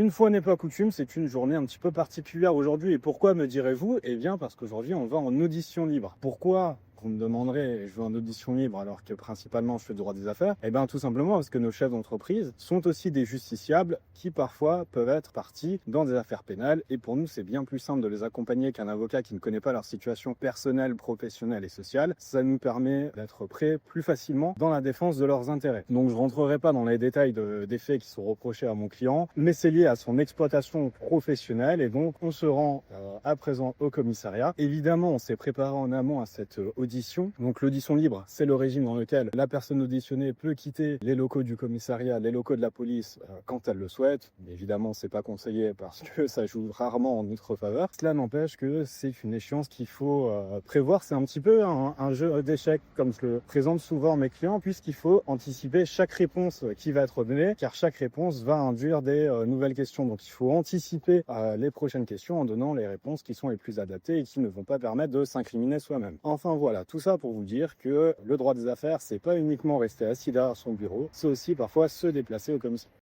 Une fois n'est pas coutume, c'est une journée un petit peu particulière aujourd'hui. Et pourquoi, me direz-vous? Eh bien, parce qu'aujourd'hui, on va en audition libre. Pourquoi? Vous me demanderez, je vais en audition libre alors que principalement je fais le droit des affaires. Eh bien, tout simplement parce que nos chefs d'entreprise sont aussi des justiciables qui parfois peuvent être partis dans des affaires pénales. Et pour nous, c'est bien plus simple de les accompagner qu'un avocat qui ne connaît pas leur situation personnelle, professionnelle et sociale. Ça nous permet d'être prêts plus facilement dans la défense de leurs intérêts. Donc, je rentrerai pas dans les détails des faits qui sont reprochés à mon client, mais c'est lié à son exploitation professionnelle. Et donc, on se rend à présent au commissariat. Évidemment, on s'est préparé en amont à cette audition. Donc l'audition libre, c'est le régime dans lequel la personne auditionnée peut quitter les locaux du commissariat, les locaux de la police quand elle le souhaite. Mais évidemment, c'est pas conseillé parce que ça joue rarement en notre faveur. Cela n'empêche que c'est une échéance qu'il faut prévoir. C'est un petit peu un jeu d'échecs comme je le présente souvent à mes clients, puisqu'il faut anticiper chaque réponse qui va être donnée, car chaque réponse va induire des nouvelles questions. Donc il faut anticiper les prochaines questions en donnant les réponses qui sont les plus adaptées et qui ne vont pas permettre de s'incriminer soi-même. Enfin voilà, tout ça pour vous dire que le droit des affaires, c'est pas uniquement rester assis derrière son bureau, c'est aussi parfois se déplacer au commissariat.